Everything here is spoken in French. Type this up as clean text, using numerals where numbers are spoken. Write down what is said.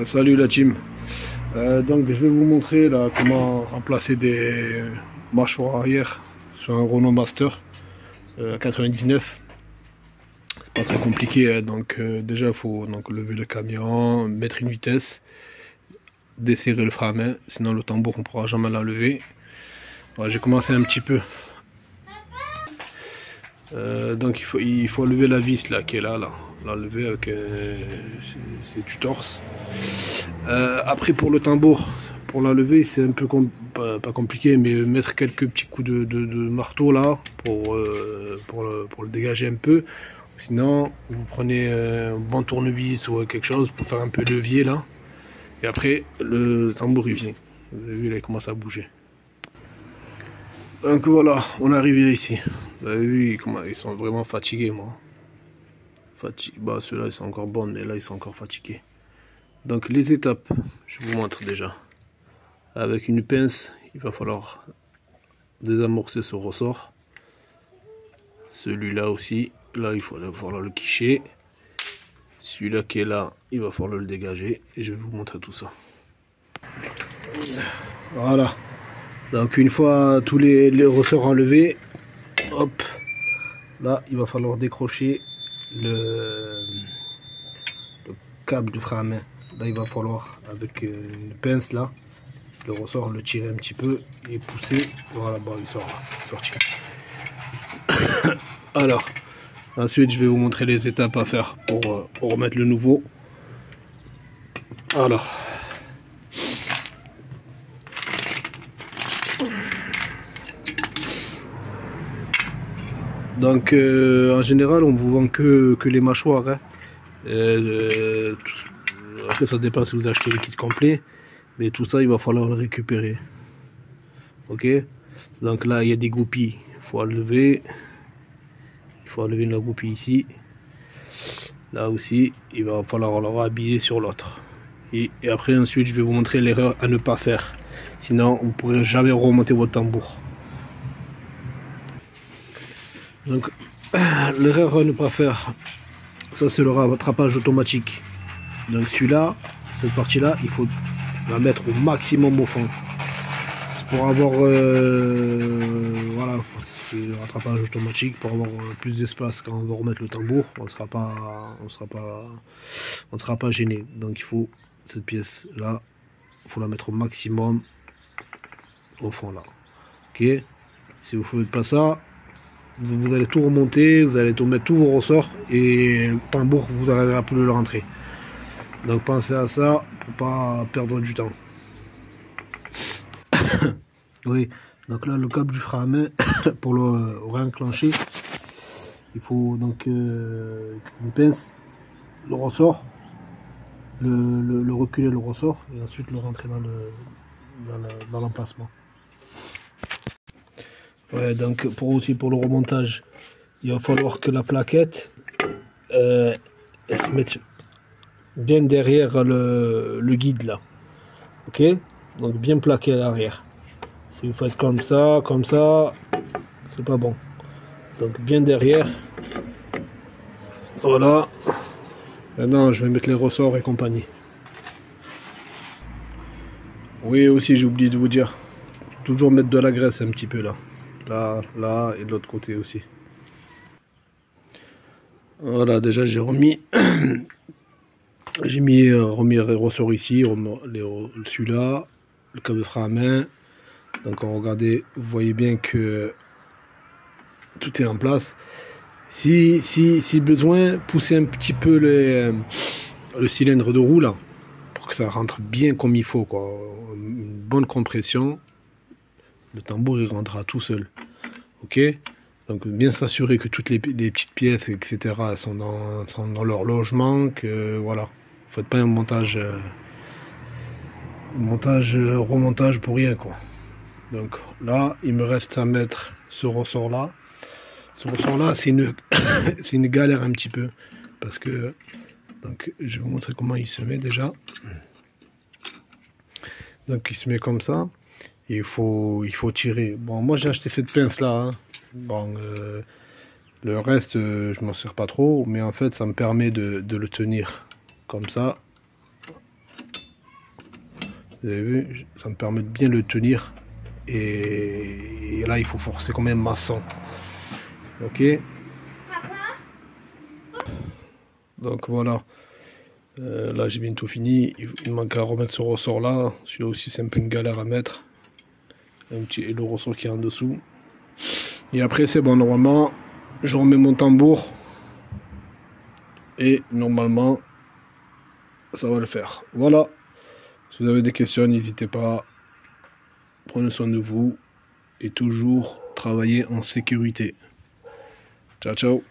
Salut la team. Donc je vais vous montrer là comment remplacer des mâchoires arrière sur un Renault Master 99. C'est pas très compliqué, hein. Donc déjà il faut donc lever le camion, mettre une vitesse, desserrer le frein à main, sinon le tambour on pourra jamais la lever. Voilà, j'ai commencé un petit peu. Donc il faut lever la vis là qui est là. La lever avec c'est du torse. Après pour le tambour, pour la lever c'est un peu pas compliqué, mais mettre quelques petits coups de marteau là pour le dégager un peu. Sinon vous prenez un bon tournevis ou quelque chose pour faire un peu de levier là, et après le tambour il vient. Vous avez vu là, il commence à bouger. Donc voilà, on est arrivé ici. Vous avez vu comment ils sont vraiment fatigués, moi. Bah ceux-là ils sont encore bons, mais là ils sont encore fatigués. Donc les étapes, je vous montre déjà. Avec une pince, il va falloir désamorcer ce ressort. Celui-là aussi, là il va falloir le quicher. Celui-là qui est là, il va falloir le dégager. Et je vais vous montrer tout ça. Voilà. Donc une fois tous les ressorts enlevés, hop, là il va falloir décrocher le câble du frein à main. Là il va falloir avec une pince là, le ressort, le tirer un petit peu et pousser. Voilà, bon il sort, sorti. Alors ensuite je vais vous montrer les étapes à faire pour remettre le nouveau. Alors donc en général on vous vend que les mâchoires, hein. Après ça dépend si vous achetez le kit complet, mais tout ça il va falloir le récupérer. Ok, donc là il y a des goupilles, il faut enlever la goupille ici. Là aussi il va falloir le rhabiller sur l'autre, et après ensuite je vais vous montrer l'erreur à ne pas faire, sinon vous ne pourrez jamais remonter votre tambour. Donc l'erreur à ne pas faire, ça c'est le rattrapage automatique. Donc celui-là, cette partie là, il faut la mettre au maximum au fond. C'est pour avoir voilà, c'est le rattrapage automatique, pour avoir plus d'espace quand on va remettre le tambour. On ne sera pas gêné. Donc il faut cette pièce là, il faut la mettre au maximum au fond là. Ok. Si vous ne faites pas ça, vous allez tout remonter, vous allez tout mettre tous vos ressorts et le tambour vous n'arriverez plus à le rentrer. Donc pensez à ça pour pas perdre du temps. Oui, donc là le câble du frein à main pour le réenclencher, il faut donc une pince, le ressort, le reculer le ressort et ensuite le rentrer dans l'emplacement. Ouais, donc pour le remontage, il va falloir que la plaquette elle se mette bien derrière le guide là. Ok, donc bien plaqué à l'arrière. Si vous faites comme ça, c'est pas bon. Donc bien derrière. Voilà. Maintenant je vais mettre les ressorts et compagnie. Oui, aussi j'ai oublié de vous dire, toujours mettre de la graisse un petit peu là. Là et de l'autre côté aussi. Voilà, déjà j'ai remis remis les ressorts ici, celui-là, le câble de frein à main. Donc regardez, vous voyez bien que tout est en place. Si besoin, poussez un petit peu le cylindre de roue là, pour que ça rentre bien comme il faut, quoi. Une bonne compression, le tambour il rentrera tout seul. Ok, donc bien s'assurer que toutes les petites pièces etc sont dans leur logement, que voilà, faites pas un montage remontage pour rien, quoi. Donc là il me reste à mettre ce ressort là. C'est une galère un petit peu, parce que donc je vais vous montrer comment il se met déjà. Donc il se met comme ça. Il faut tirer. Bon, moi j'ai acheté cette pince là, hein. Bon, le reste je m'en sers pas trop, mais en fait ça me permet de le tenir comme ça. Vous avez vu, ça me permet de bien le tenir. Et là, il faut forcer comme un maçon. Ok. Donc voilà. Là, j'ai bientôt fini. Il manque à remettre ce ressort là. Celui-là aussi, c'est un peu une galère à mettre. Et le ressort qui est en dessous. Et après, c'est bon. Normalement, je remets mon tambour. Et normalement, ça va le faire. Voilà. Si vous avez des questions, n'hésitez pas. Prenez soin de vous. Et toujours travailler en sécurité. Ciao, ciao.